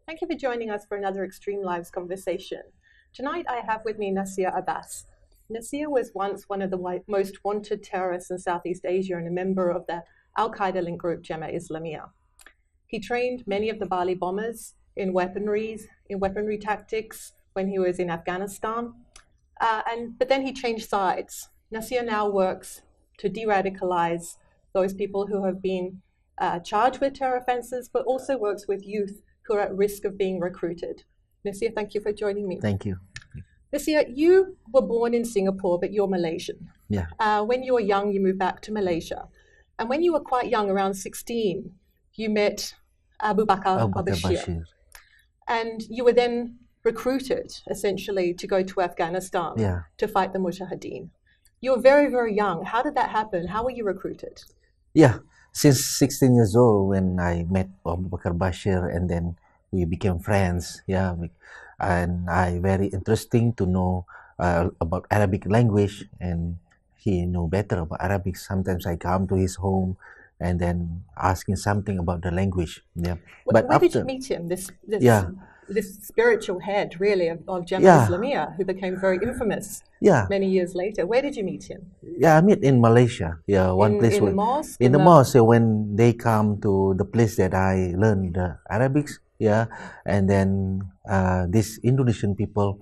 Thank you for joining us for another Extreme Lives conversation. Tonight I have with me Nasir Abas. Nasir was once one of the most wanted terrorists in Southeast Asia and a member of the Al-Qaeda linked group Jemaah Islamiyah. He trained many of the Bali bombers in weaponry tactics when he was in Afghanistan. But then he changed sides. Nasir now works to de-radicalize those people who have been charged with terror offenses, but also works with youth who are at risk of being recruited. Nasir, thank you for joining me. Thank you. Nasir, you were born in Singapore, but you're Malaysian. Yeah. When you were young, you moved back to Malaysia. And when you were quite young, around 16, you met Abu Bakr al-Bashir. And you were then recruited, essentially, to go to Afghanistan to fight the Mujahideen. You were very, very young. How did that happen? How were you recruited? Yeah, since 16 years old when I met Abu Bakr Bashir, and then we became friends. Yeah, and very interesting to know about Arabic language, and he know better about Arabic. Sometimes I come to his home and then asking something about the language. Yeah, but where did you meet him? This spiritual head, really, of Jemaah Islamiyah, who became very infamous many years later. Where did you meet him? Yeah, I met in Malaysia. Yeah, one place in the mosque. In the mosque, when they come to the place that I learned the Arabics. Yeah, and then these Indonesian people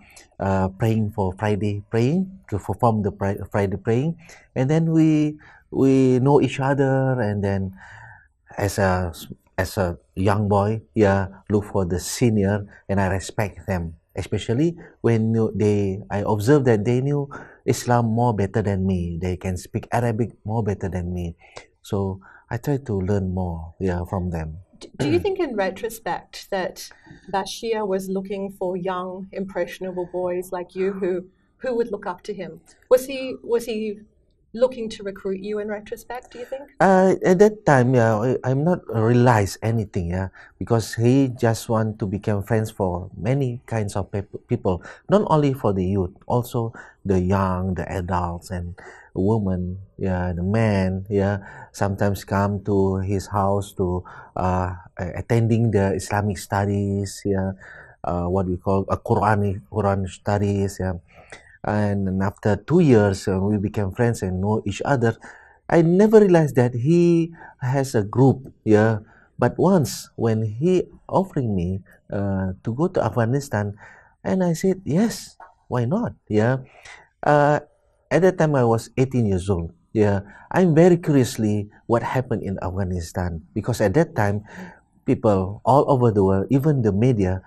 praying for Friday praying to perform the Friday praying, and then we know each other, and then as a young boy, look for the senior, and I respect them, especially when I observe that they knew Islam more better than me. They can speak Arabic more better than me, so I try to learn more, from them. Do you think, in retrospect, that Bashir was looking for young, impressionable boys like you who would look up to him? Was he looking to recruit you in retrospect, do you think? At that time, I'm not realize anything, because he just want to become friends for many kinds of people, not only for the youth, also the young, the adults, and women, the men, sometimes come to his house to attending the Islamic studies, what we call a Quran studies, And after 2 years, we became friends and know each other. I never realized that he has a group, But once when he offering me to go to Afghanistan, and I said yes, why not? At that time I was 18 years old. I'm very curiously what happened in Afghanistan, because at that time people all over the world, even the media,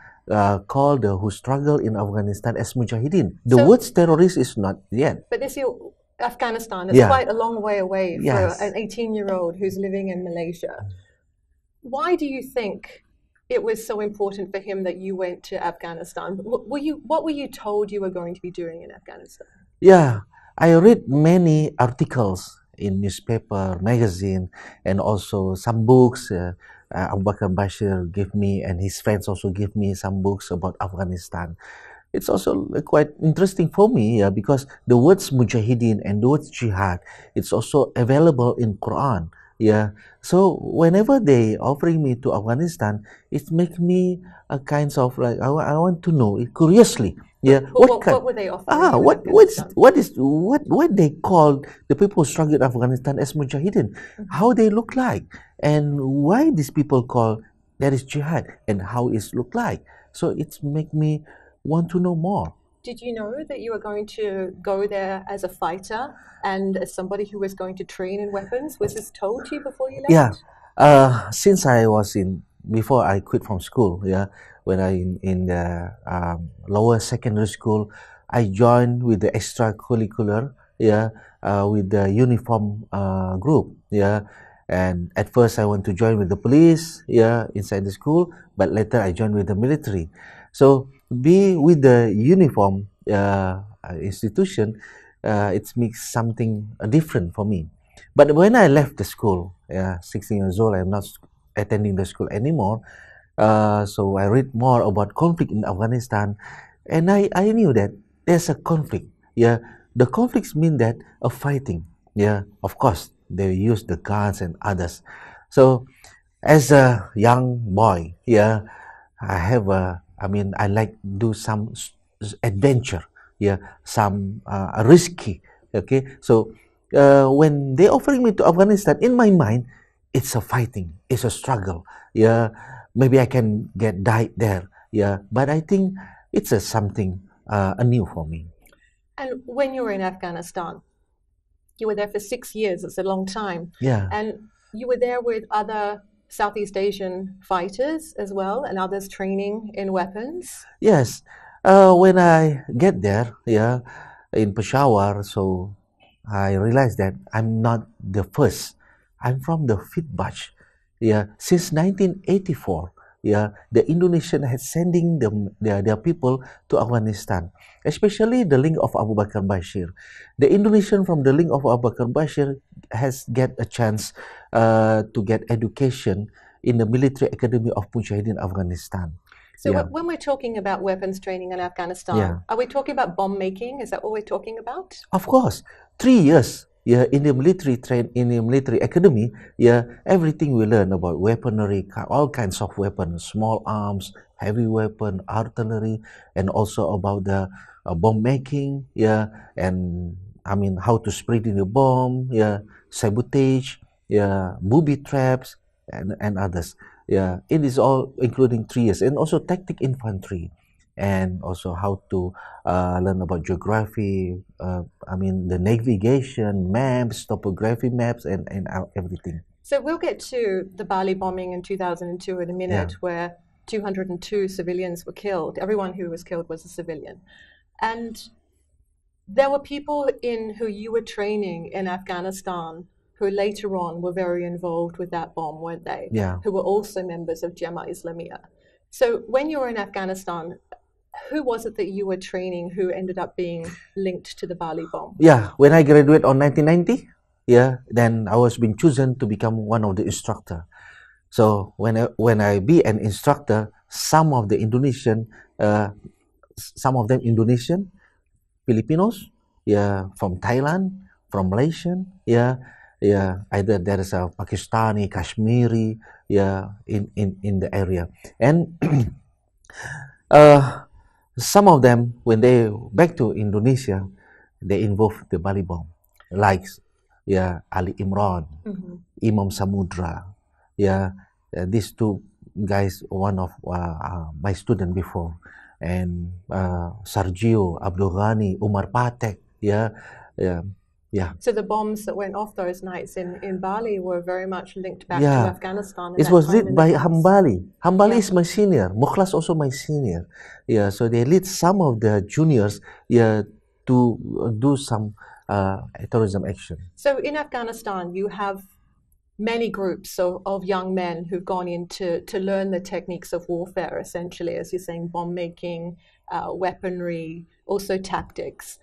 call the who struggle in Afghanistan as Mujahideen. The word terrorist is not yet. But this is Afghanistan. It's quite a long way away for an 18-year-old who's living in Malaysia. Why do you think it was so important for him that you went to Afghanistan? What were you told you were going to be doing in Afghanistan? Yeah, I read many articles in newspaper, magazine, and also some books. Abu Bakr Bashir gave me, and his friends also give me some books about Afghanistan. It's also quite interesting for me, because the words Mujahideen and the words Jihad, it's also available in Quran. So whenever they offering me to Afghanistan, it makes me a kind of like I want to know curiously. What were they offering? What they call the people who struggle in Afghanistan as Mujahideen? How they look like, and why these people call that is jihad, and how it look like. So it's make me want to know more. Did you know that you were going to go there as a fighter and as somebody who was going to train in weapons? Was this told to you before you left? Since I was before I quit from school, when I in the lower secondary school, I joined with the extracurricular, with the uniform group, And at first I want to join with the police, inside the school, but later I joined with the military. So be with the uniform institution, it makes something different for me. But when I left the school, 16 years old, I'm not attending the school anymore. So I read more about conflict in Afghanistan, and I knew that there's a conflict. The conflicts mean that a fighting. Of course, they use the guns and others. So as a young boy, I have I like do some adventure, yeah, some risky. Okay, so when they offering me to Afghanistan, in my mind, it's a fighting, it's a struggle. Yeah, maybe I can get died there. Yeah, but I think it's a something new for me. And when you were in Afghanistan, you were there for 6 years. It's a long time. Yeah. And you were there with other Southeast Asian fighters as well, and others training in weapons. Yes. When I get there, yeah, in Peshawar, so I realized that I'm not the first. I'm from the fifth batch. Yeah, since 1984. Yeah, the Indonesian has sending their people to Afghanistan, especially the link of Abu Bakar Bashir. The Indonesian from the link of Abu Bakar Bashir has get a chance to get education in the military academy of Mujahideen Afghanistan. So Yeah. when we're talking about weapons training in Afghanistan, Yeah. are we talking about bomb making? Is that what we're talking about? Of course, 3 years. Yeah, in the military academy. Yeah, everything we learn about weaponry, all kinds of weapons, small arms, heavy weapon, artillery, and also about the bomb making. Yeah, and how to spread in the bomb. Yeah, sabotage. Yeah, booby traps and others. Yeah, it is all including 3 years, and also tactic infantry, and also how to learn about geography, the navigation, maps, topography maps, and everything. So we'll get to the Bali bombing in 2002 in a minute, Yeah. where 202 civilians were killed. Everyone who was killed was a civilian. And there were people who you were training in Afghanistan who later on were very involved with that bomb, weren't they? Yeah. Who were also members of Jemaah Islamiyah. So when you were in Afghanistan, who was it that you were training who ended up being linked to the Bali bomb? Yeah, when I graduated on 1990, yeah, then I was being chosen to become one of the instructor. So when I be an instructor, some of them Indonesian, Filipinos, yeah, from Thailand, from Malaysian, yeah, either there is a Pakistani, Kashmiri, yeah, in the area, and some of them, when they back to Indonesia, they involve the Bali bomb, like Ali Imran, Imam Samudra, these two guys, one of my student before, and Sargio, Abdul Ghani, Umar Patek, yeah. So the bombs that went off those nights in Bali were very much linked back Yeah. to Afghanistan. It was led by Hambali. Hambali is my senior. Mukhlas also my senior. Yeah, so they lead some of the juniors, to do some terrorism action. So in Afghanistan, you have many groups of young men who've gone in to learn the techniques of warfare, essentially, as you're saying, bomb making, weaponry, also tactics.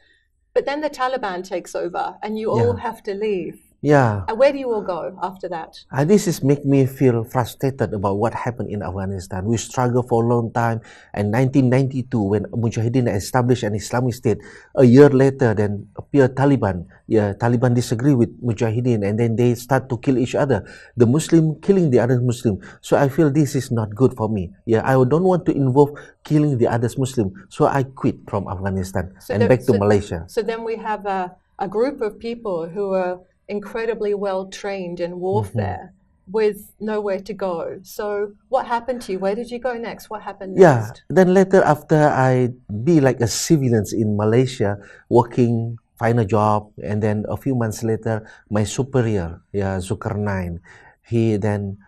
But then the Taliban takes over and you all have to leave. Yeah. And where do you all go after that? This is make me feel frustrated about what happened in Afghanistan. We struggled for a long time. And 1992, when Mujahideen established an Islamic state, a year later, then appeared Taliban. Yeah, Taliban disagree with Mujahideen, and then they start to kill each other. The Muslim killing the other Muslim. So I feel this is not good for me. Yeah, I don't want to involve killing the other Muslim. So I quit from Afghanistan back to Malaysia. So then we have a group of people who are incredibly well trained in warfare with nowhere to go. So what happened to you? Where did you go next? What happened next? Yeah, then later after I be like a civilian in Malaysia, working, find a job, and then a few months later, my superior, Zulkarnain, he then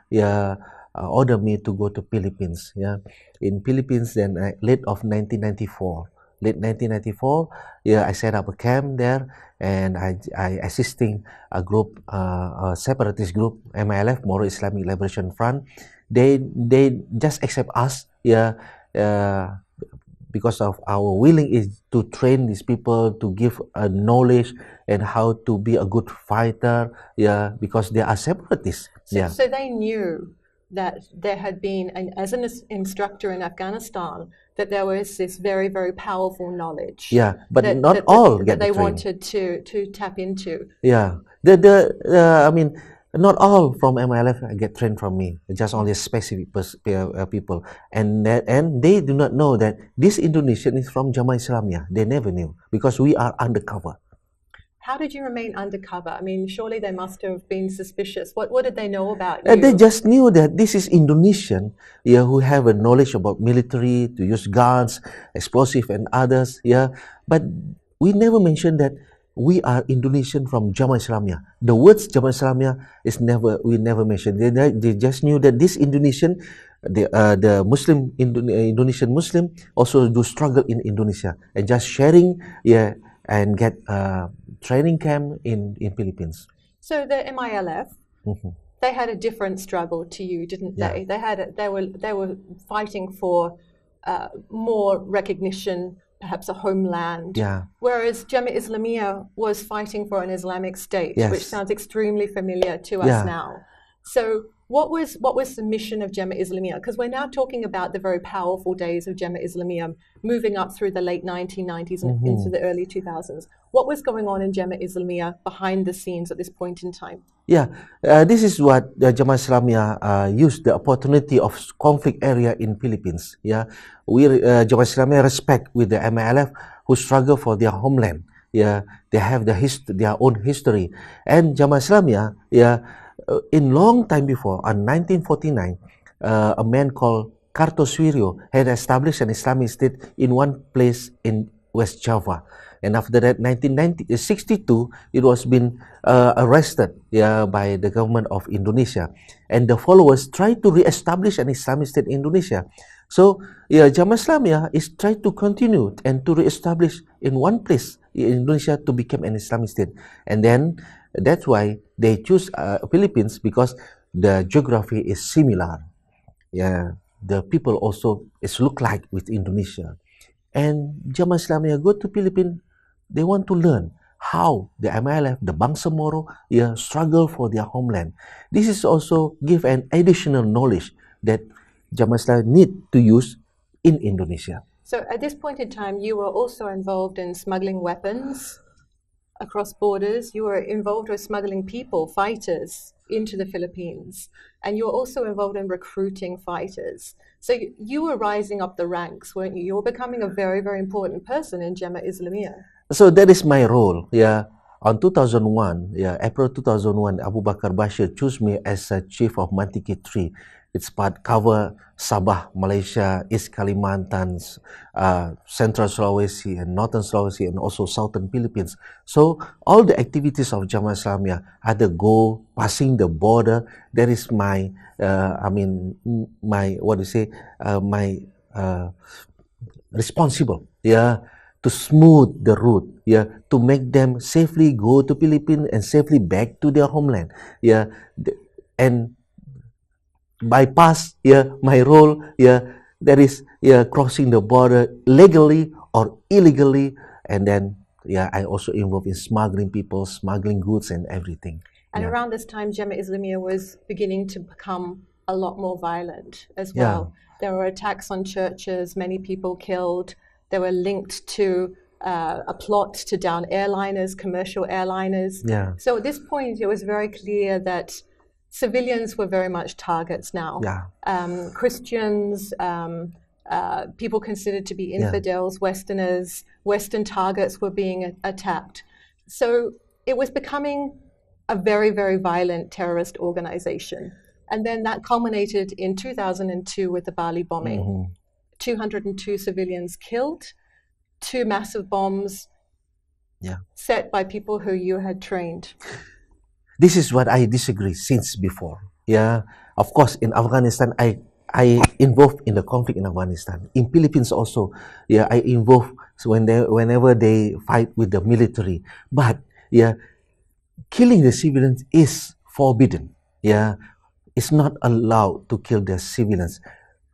ordered me to go to Philippines. Yeah, in Philippines, then late 1994, I set up a camp there, and I assisting a group, a separatist group, MILF, Moro Islamic Liberation Front. They just accept us, because of our willing is to train these people, to give knowledge and how to be a good fighter, because they are separatists. So they knew that there had been, as an instructor in Afghanistan, that there was this very, very powerful knowledge. Yeah, but not all that get they trained. wanted to tap into. Yeah, Not all from MILF get trained from me, just only specific people. And they do not know that this Indonesian is from Jemaah Islamiyah. They never knew because we are undercover. How did you remain undercover? I mean, surely they must have been suspicious. What did they know about you? They just knew that this is Indonesian, yeah, who have a knowledge about military, to use guns, explosive and others, yeah. But we never mentioned that we are Indonesian from Jemaah Islamiyah. The words Jemaah Islamiyah we never mentioned. They just knew that this Indonesian, the Muslim Indonesian Muslim also do struggle in Indonesia and just sharing, yeah, and get training camp in Philippines. So the MILF, they had a different struggle to you, didn't they? They were fighting for more recognition, perhaps a homeland. Yeah. Whereas Jemaah Islamiyah was fighting for an Islamic state, Yes. which sounds extremely familiar to us now. So what was the mission of Jemaah Islamiyah? Because we're now talking about the very powerful days of Jemaah Islamiyah, moving up through the late 1990s and into the early 2000s. What was going on in Jemaah Islamiyah behind the scenes at this point in time? Yeah, this is what Jemaah Islamiyah used the opportunity of conflict area in Philippines. Yeah, we Jemaah Islamiyah respect with the MILF who struggle for their homeland. Yeah, they have their own history, and Jemaah Islamiyah, yeah, in long time before, in 1949, a man called Kartosuwiryo had established an Islamic state in one place in West Java. And after that, 1962, it was been arrested, yeah, by the government of Indonesia. And the followers tried to re-establish an Islamic state in Indonesia. So, yeah, Jemaah Islamiyah is trying to continue and to re-establish in one place in Indonesia to become an Islamic state. And then that's why they choose Philippines, because the geography is similar. Yeah, the people also look like with Indonesia. And Jemaah Islamiyah go to Philippines. They want to learn how the MILF, the Bangsamoro, yeah, struggle for their homeland. This is also give an additional knowledge that Jemaah Islamiyah need to use in Indonesia. So at this point in time, you were also involved in smuggling weapons across borders. You were involved with smuggling people, fighters, into the Philippines. And you were also involved in recruiting fighters. So you were rising up the ranks, weren't you? You were becoming a very, very important person in Jemaah Islamiyah. So that is my role. Yeah, on 2001, yeah, April 2001, Abu Bakar Bashir chose me as a chief of Mantiki 3. It's part cover Sabah, Malaysia, East Kalimantan, Central Sulawesi, and Northern Sulawesi, and also Southern Philippines. So all the activities of Jemaah Islamiyah, either go passing the border. That is my, my responsible. Yeah. To smooth the route, yeah, to make them safely go to Philippines and safely back to their homeland, yeah, and bypass, yeah, my role, yeah, that is, yeah, crossing the border legally or illegally, and then, yeah, I also involved in smuggling people, smuggling goods, and everything. And around this time, Jemaah Islamiyah was beginning to become a lot more violent as well. There were attacks on churches, many people killed. They were linked to a plot to down airliners, commercial airliners. Yeah. So at this point, it was very clear that civilians were very much targets now. Yeah. Christians, people considered to be infidels, Westerners, Western targets were being attacked. So it was becoming a very, very violent terrorist organization. And then that culminated in 2002 with the Bali bombing. 202 civilians killed, 2 massive bombs set by people who you had trained. This is what I disagree since before. Yeah, of course, in Afghanistan, I involved in the conflict in Afghanistan. In Philippines also, yeah, I involved whenever they fight with the military. But yeah, killing the civilians is forbidden. Yeah, it's not allowed to kill the civilians.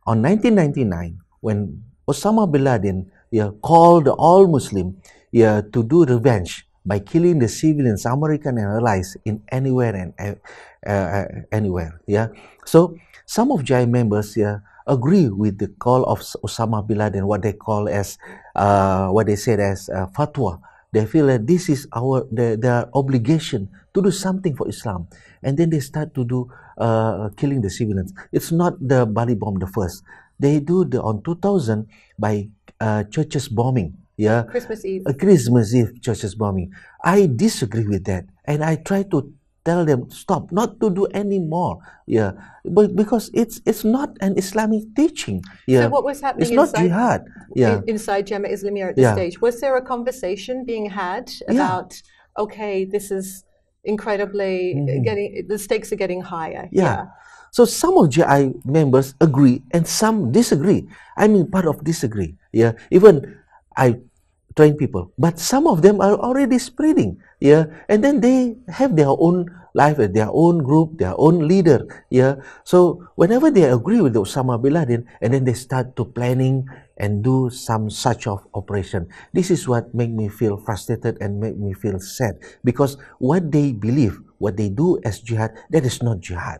On 1999. When Osama bin Laden called all Muslim to do revenge by killing the civilians, American and allies in anywhere and anywhere. Yeah. So some of JI members agree with the call of Osama bin Laden, what they call as what they said as fatwa They feel that this is their obligation to do something for Islam, and then they start to do killing the civilians. It's not the Bali bomb the first. They do on 2000 by churches bombing. Yeah, Christmas Eve. Christmas Eve churches bombing. I disagree with that, and I try to tell them stop, not to do any more. Yeah, but because it's not an Islamic teaching. Yeah, so what was happening it's not jihad. Yeah, inside Jemaah Islamiyah at this stage? Was there a conversation being had about, okay, this is incredibly the stakes are getting higher? Yeah. So some of JI members agree and some disagree. I mean, part of disagree. Yeah, even I train people, but some of them are already spreading. Yeah, and then they have their own life, their own group, their own leader. Yeah, so whenever they agree with Osama bin Laden, and then they start to planning and do some such of operation. This is what make me feel frustrated and make me feel sad, because what they believe, what they do as jihad, that is not jihad.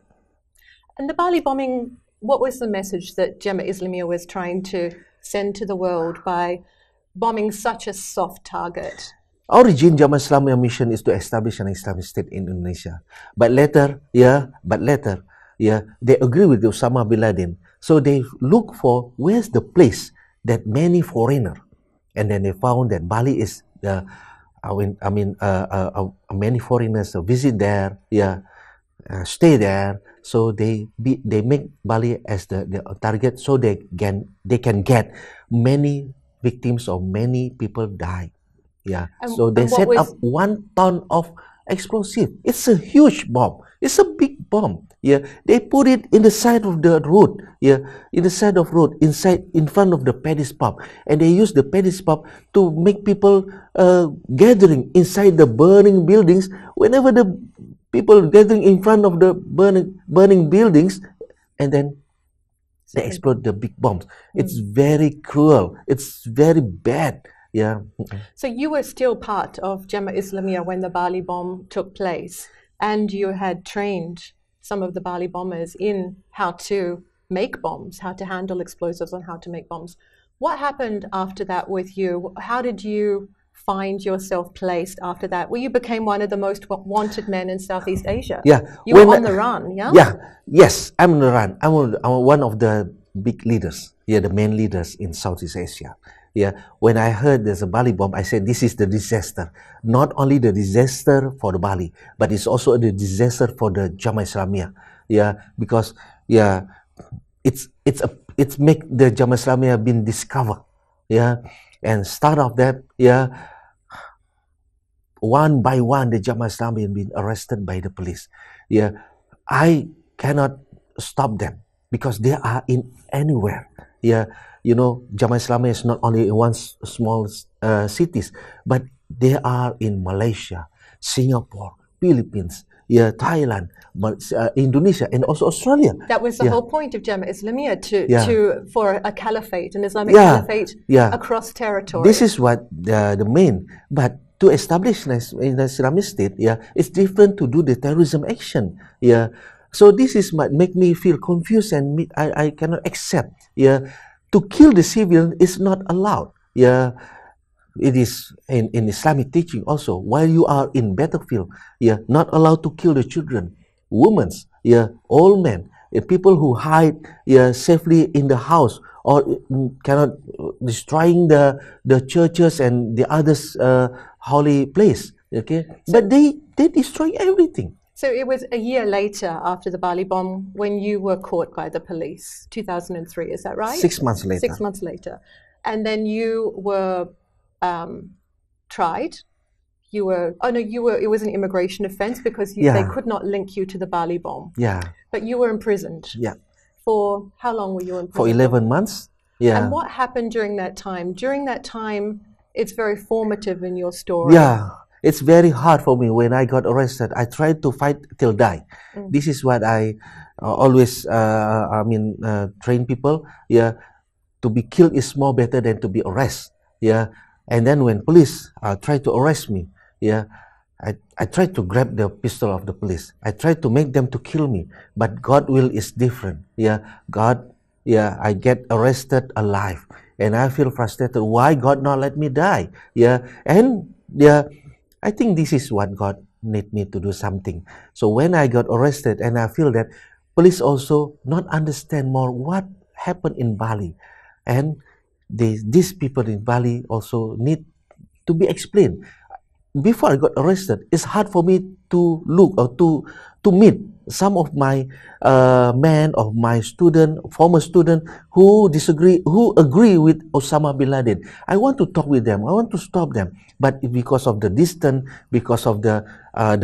And the Bali bombing, what was the message that Jemaah Islamiyah was trying to send to the world by bombing such a soft target? Origin Jemaah Islamiyah mission is to establish an Islamic state in Indonesia. But later, they agree with Osama bin Laden. So they look for where's the place that many foreigner, and then they found that Bali is many foreigners visit there, stay there. So they make Bali as the target, so they can get many victims or many people die. Yeah. So they set up 1 ton of explosive. It's a huge bomb. It's a big bomb. Yeah. They put it in the side of the road. Yeah. In the side of road, in front of the Paddy's pub, and they use the Paddy's pub to make people gathering inside the burning buildings. Whenever the people gathering in front of the burning buildings, and then they explode the big bombs. It's very cruel. It's very bad. Yeah. So you were still part of Jemaah Islamiyah when the Bali bomb took place, and you had trained some of the Bali bombers in how to make bombs, how to handle explosives, and how to make bombs. What happened after that with you? How did you find yourself placed after that? Well, you became one of the most wanted men in Southeast Asia. Yeah. You were on the run, yeah? Yeah. Yes, I'm on the run. I'm one of the big leaders, the main leaders in Southeast Asia. Yeah. When I heard there's a Bali bomb, I said, this is the disaster. Not only the disaster for the Bali, but it's also the disaster for the Jemaah Islamiyah. Yeah. Because, it's make the Jemaah Islamiyah been discovered. Yeah. And start of that, one by one, the Jemaah Islamiyah have been arrested by the police. Yeah. I cannot stop them because they are in anywhere. Yeah. Jemaah Islamiyah is not only in one small cities, but they are in Malaysia, Singapore, Philippines, Thailand, Indonesia, and also Australia. That was the whole point of Jemaah Islamiyah for a caliphate, an Islamic caliphate across territory. This is what the main. But to establish an Islamic state, it's different to do the terrorism action. Yeah. So this is what make me feel confused, and I cannot accept. Yeah. To kill the civilian is not allowed. Yeah, it is in Islamic teaching also. While you are in battlefield, not allowed to kill the children, women, old men, people who hide, safely in the house, or cannot destroying the churches and the others holy place. Okay, but they destroy everything. So it was a year later after the Bali bomb when you were caught by the police, 2003, is that right? 6 months later. 6 months later. And then you were tried. It was an immigration offense because they could not link you to the Bali bomb. Yeah. But you were imprisoned. Yeah. For how long were you imprisoned? For 11 months. Yeah. And what happened during that time? During that time, it's very formative in your story. Yeah. It's very hard for me when I got arrested. I tried to fight till die. This is what I always train people. Yeah, to be killed is more better than to be arrested. Yeah, and then when police try to arrest me, I tried to grab the pistol of the police. I tried to make them to kill me, but God's will is different. Yeah, I get arrested alive, and I feel frustrated. Why God not let me die? Yeah, and yeah, I think this is what God need me to do something. So when I got arrested, and I feel that police also not understand more what happened in Bali, and these people in Bali also need to be explained. Before I got arrested, it's hard for me to look or to meet some of my men or my former student who agree with Osama bin Laden. I want to talk with them. I want to stop them, but because of the distance, because of the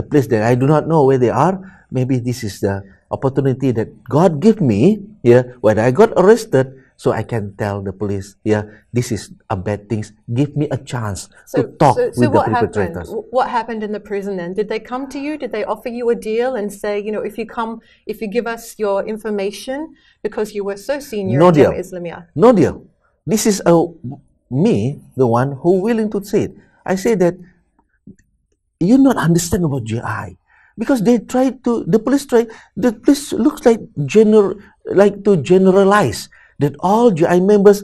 place that I do not know where they are, maybe this is the opportunity that God gave me. Yeah, when I got arrested, so I can tell the police, yeah, this is a bad thing. Give me a chance to talk with the perpetrators. What happened in the prison then? Did they come to you? Did they offer you a deal and say, if you give us your information, because you were so senior in Jemaah Islamiyah? No deal. This is me, the one who willing to say it. I say that you not understand about GI. Because the police looks like to generalize that all GI members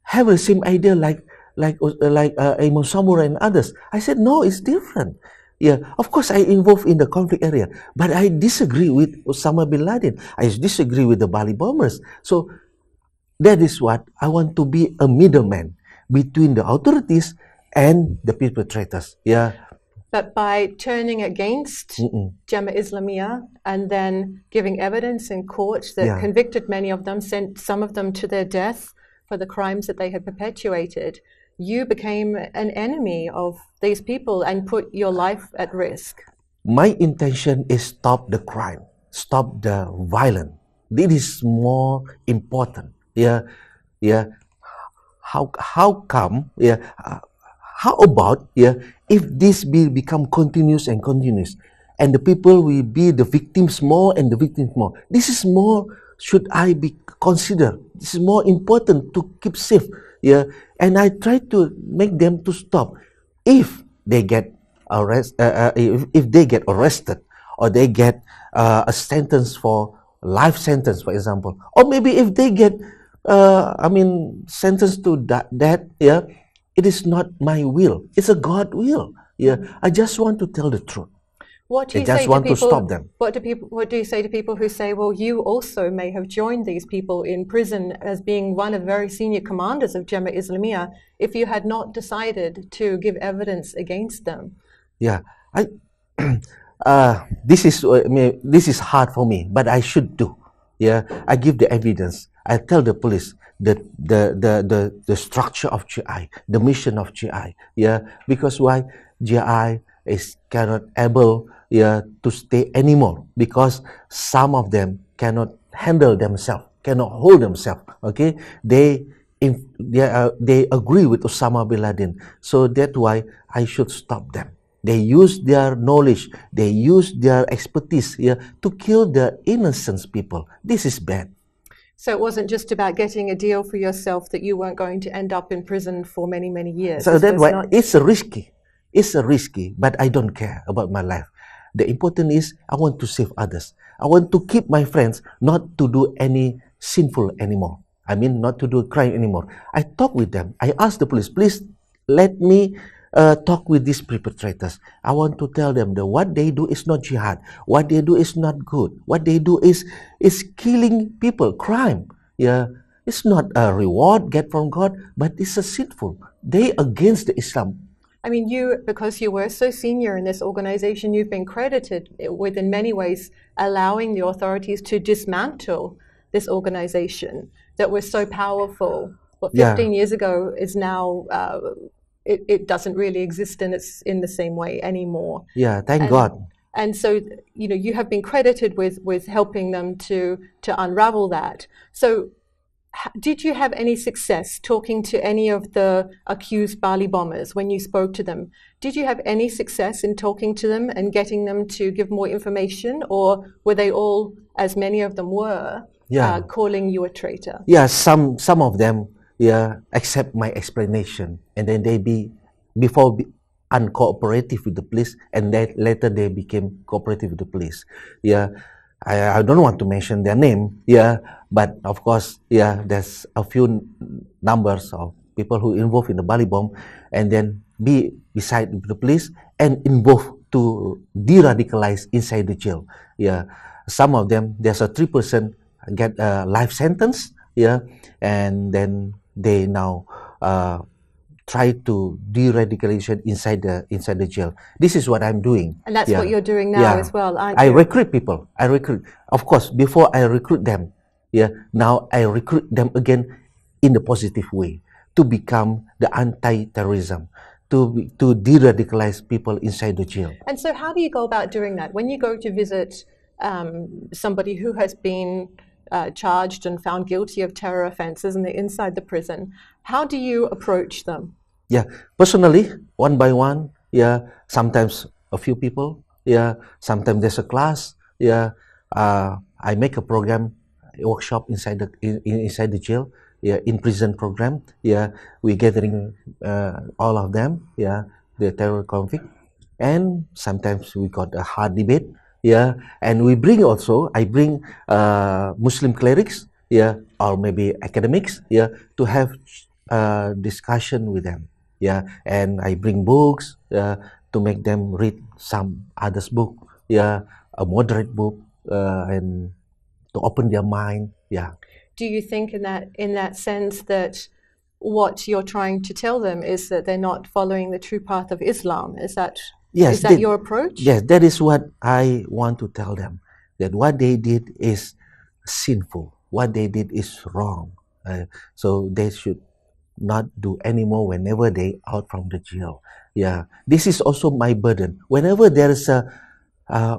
have the same idea like Imam Samura and others. I said, no, it's different. Yeah, of course I involved in the conflict area, but I disagree with Osama bin Laden. I disagree with the Bali bombers. So that is what I want to be, a middleman between the authorities and the perpetrators. Yeah. But by turning against Jemaah Islamiyah and then giving evidence in court that convicted many of them, sent some of them to their death for the crimes that they had perpetuated, you became an enemy of these people and put your life at risk. My intention is stop the crime, stop the violence. This is more important. Yeah. How come? Yeah. How about if this will become continuous, and the people will be the victims more and the victims more? This is more, should I be considered? This is more important to keep safe. Yeah, and I try to make them to stop. If they get if they get arrested, or they get a sentence for life sentence, for example, or maybe if they get sentenced to death. Yeah. It is not my will. It's a God will. Yeah, I just want to tell the truth. What do you say to people, stop them. What do you say to people who say, well, you also may have joined these people in prison as being one of very senior commanders of Jemaah Islamiyah if you had not decided to give evidence against them? Yeah, this is hard for me, but I should do. Yeah, I give the evidence. I tell the police the structure of GI, the mission of GI. Yeah, because why GI is cannot able to stay anymore, because some of them cannot handle themselves, cannot hold themselves. Okay, they agree with Osama bin Laden, so that's why I should stop them. They use their knowledge, they use their expertise to kill the innocent people. This is bad. So it wasn't just about getting a deal for yourself that you weren't going to end up in prison for many, many years. So that's why it's risky. It's risky, but I don't care about my life. The important is I want to save others. I want to keep my friends not to do any sinful anymore. I mean, not to do a crime anymore. I talk with them. I ask the police, please let me talk with these perpetrators. I want to tell them that what they do is not jihad. What they do is not good. What they do is killing people, crime. Yeah, it's not a reward get from God, but it's a sinful. They against the Islam. I mean, because you were so senior in this organization, you've been credited with, in many ways, allowing the authorities to dismantle this organization that was so powerful. What 15 years ago is now, it doesn't really exist in the same way anymore. Yeah, thank God. And so, you have been credited with helping them to unravel that. So, did you have any success talking to any of the accused Bali bombers when you spoke to them? Did you have any success in talking to them and getting them to give more information, or were they all, as many of them were, calling you a traitor? Yeah, some of them accept my explanation, and then they before uncooperative with the police, and then later they became cooperative with the police. Yeah. I don't want to mention their name, but of course, there's a few numbers of people who involved in the Bali bomb, and then be beside the police and involved to de-radicalize inside the jail. Yeah, some of them, there's a 3% get a life sentence. Yeah, and then they now try to de-radicalization inside the jail. This is what I'm doing. And that's what you're doing now Yeah. as well, aren't you? I recruit people. I recruit. Of course, before I recruit them, yeah, now I recruit them again in the positive way to become the anti-terrorism, to de-radicalize people inside the jail. And so how do you go about doing that? When you go to visit somebody who has been charged and found guilty of terror offences and they're inside the prison, how do you approach them? Yeah, personally, one by one. Yeah, sometimes a few people. Yeah, sometimes there's a class. Yeah, I make a program, a workshop inside the jail. Yeah, in prison program. Yeah, we gathering all of them. Yeah, the terror convict, and sometimes we got a hard debate. Yeah, and I bring Muslim clerics. Yeah, or maybe academics. Yeah, to have discussion with them. Yeah, and I bring books to make them read some others book. Yeah, a moderate book, and to open their mind. Yeah. Do you think in that sense that what you're trying to tell them is that they're not following the true path of Islam? Is that your approach? Yes, that is what I want to tell them. That what they did is sinful. What they did is wrong. So they should not do anymore whenever they out from the jail. Yeah, this is also my burden. Whenever there is a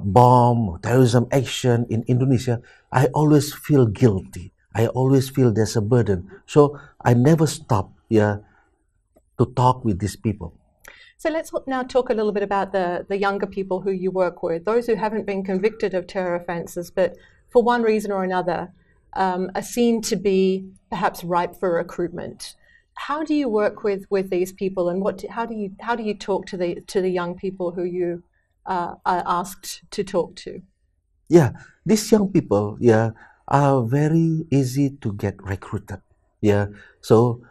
bomb or terrorism action in Indonesia, I always feel guilty. I always feel there's a burden. So I never stop, yeah, to talk with these people. So let's now talk a little bit about the younger people who you work with, those who haven't been convicted of terror offences, but for one reason or another are seen to be perhaps ripe for recruitment. How do you work with these people, and how do you talk to the young people who you are asked to talk to? Yeah, these young people, yeah, are very easy to get recruited. Yeah, so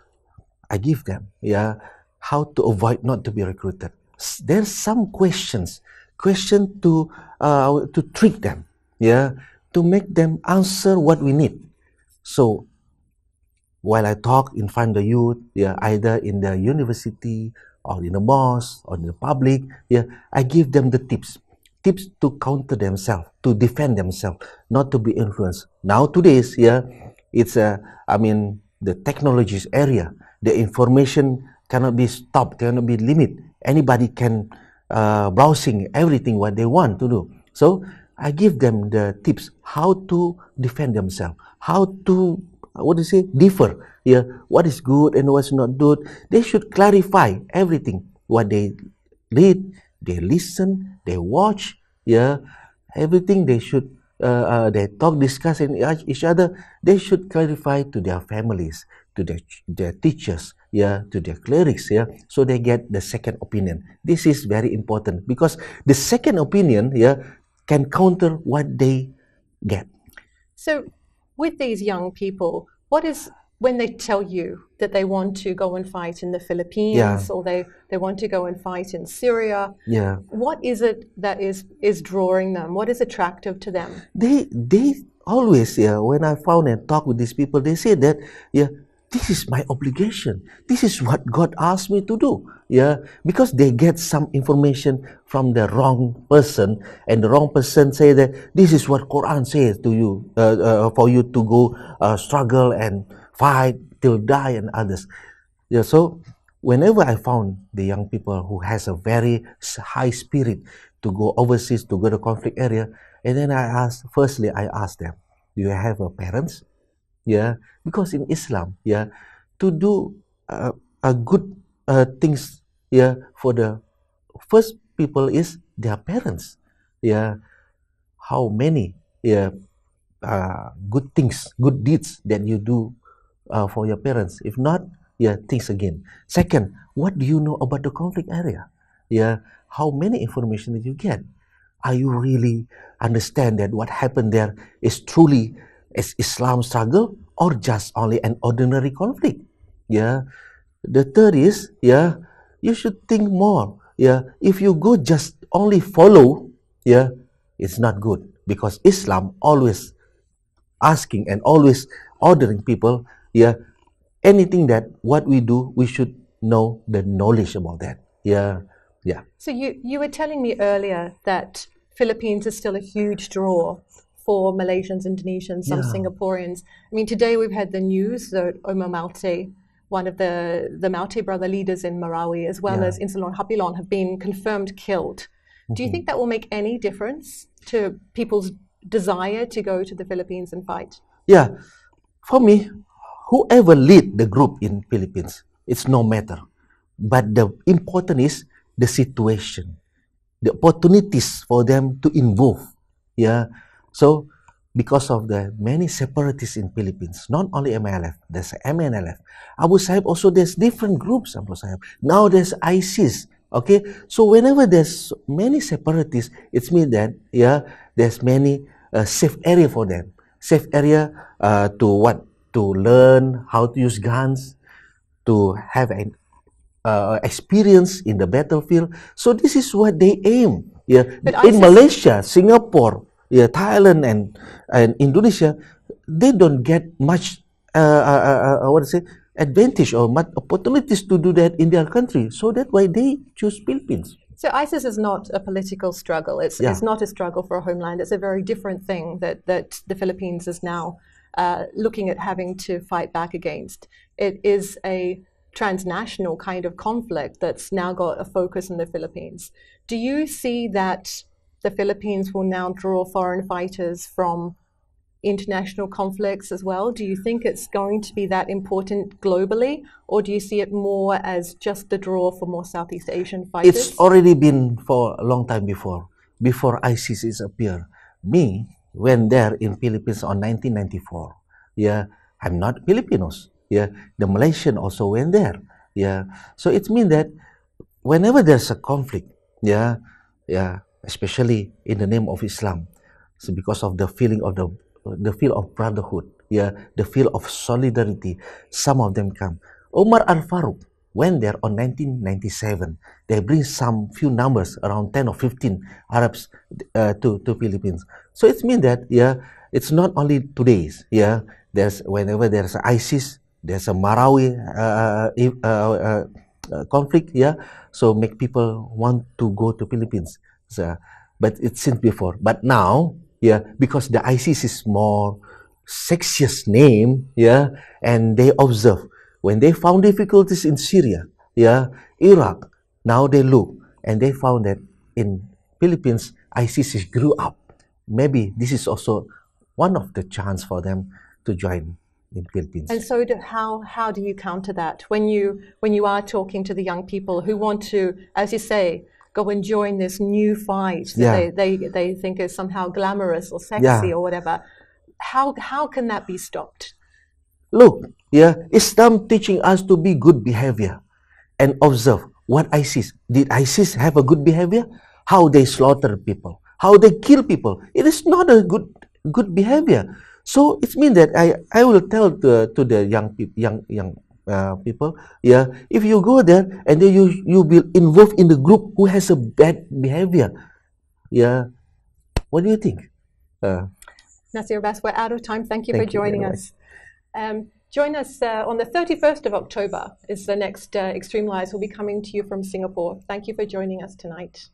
I give them, yeah, how to avoid not to be recruited. There's some questions to trick them, yeah, to make them answer what we need. So while I talk in front of the youth, yeah, either in the university or in the mosque or in the public, yeah, I give them the tips to counter themselves, to defend themselves, not to be influenced. Nowadays, yeah, it's the technologies area, the information cannot be stopped, cannot be limited. Anybody can browsing everything what they want to do. So I give them the tips how to defend themselves, how to differ. Yeah, what is good and what's not good. They should clarify everything. What they read, they listen, they watch. Yeah, everything they should. They talk, discuss in each other. They should clarify to their families, to their teachers, yeah, to their clerics, yeah, so they get the second opinion. This is very important because the second opinion, yeah, can counter what they get. So, with these young people, when they tell you that they want to go and fight in the Philippines, yeah, or they want to go and fight in Syria, yeah, what is it that is drawing them? What is attractive to them? They always, yeah, when I found and talk with these people, they say that, yeah, this is my obligation. This is what God asked me to do. Yeah, because they get some information from the wrong person, and the wrong person say that this is what Quran says to you, for you to go struggle and fight till die and others. Yeah, so whenever I found the young people who has a very high spirit to go overseas, to go to conflict area, and then I ask them, do you have parents? Yeah, because in Islam, yeah, to do a good things, yeah, for the first people is their parents. Yeah, how many, yeah, good things, good deeds that you do for your parents? If not, yeah, things again. Second, what do you know about the conflict area? Yeah, how many information did you get? Are you really understand that what happened there is truly is Islam struggle or just only an ordinary conflict? Yeah, The third is, yeah, you should think more. Yeah, if you go just only follow, yeah, it's not good, because Islam always asking and always ordering people, yeah, anything that what we do, we should know the knowledge about that. Yeah, yeah. So you were telling me earlier that Philippines is still a huge draw for Malaysians, Indonesians, some Yeah. Singaporeans. I mean, today we've had the news that Omar Maute, one of the Maute brother leaders in Marawi, as well Yeah. as Insalon Hapilon, have been confirmed killed. Do you think that will make any difference to people's desire to go to the Philippines and fight? Yeah, for me, whoever lead the group in Philippines, it's no matter. But the important is the situation, the opportunities for them to involve. Yeah, so because of the many separatists in Philippines, not only MLF, there's MNLF, Abu Sayyaf also, there's different groups. Abu Sayyaf, now there's ISIS. Okay, so whenever there's many separatists, it means that, yeah, there's many safe area for them, safe area to what, to learn how to use guns, to have an experience in the battlefield. So this is what they aim. Yeah, But in ISIS- Malaysia, Singapore, yeah, Thailand, and Indonesia, they don't get much what to say, advantage or much opportunities to do that in their country. So that's why they choose Philippines. So ISIS is not a political struggle. It's not a struggle for a homeland. It's a very different thing that the Philippines is now looking at having to fight back against. It is a transnational kind of conflict that's now got a focus in the Philippines. Do you see that the Philippines will now draw foreign fighters from international conflicts as well? Do you think it's going to be that important globally, or do you see it more as just the draw for more Southeast Asian fighters? It's already been for a long time before ISIS is appear. Me, when there in Philippines on 1994, yeah, I'm not Filipinos. Yeah, the Malaysian also went there. Yeah, so it means that whenever there's a conflict, yeah, especially in the name of Islam, so because of the feeling of the feel of brotherhood, yeah, the feel of solidarity, some of them come. Omar Al-Faruq went there on 1997. They bring some few numbers, around 10 or 15 Arabs to Philippines. So it means that, yeah, it's not only today's, yeah, there's, whenever there's ISIS, there's a Marawi conflict, yeah, so make people want to go to Philippines. So, but it's since before. But now, yeah, because the ISIS is more sexiest name, yeah, and they observe when they found difficulties in Syria, yeah, Iraq, now they look and they found that in Philippines, ISIS grew up. Maybe this is also one of the chance for them to join in Philippines. And so how do you counter that when you are talking to the young people who want to, as you say, go and join this new fight that they think is somehow glamorous or sexy or whatever? How can that be stopped? Look, yeah, Islam teaching us to be good behavior and observe what ISIS. Did ISIS have a good behavior? How they slaughter people, how they kill people. It is not a good behavior. So it means that I will tell to the young people, yeah, if you go there and then you will involve in the group who has a bad behavior, yeah, what do you think? Nasir Abas, we're out of time. Thank you for joining us. Join us on the 31st of October is the next ExtremeLives. Will be coming to you from Singapore. Thank you for joining us tonight.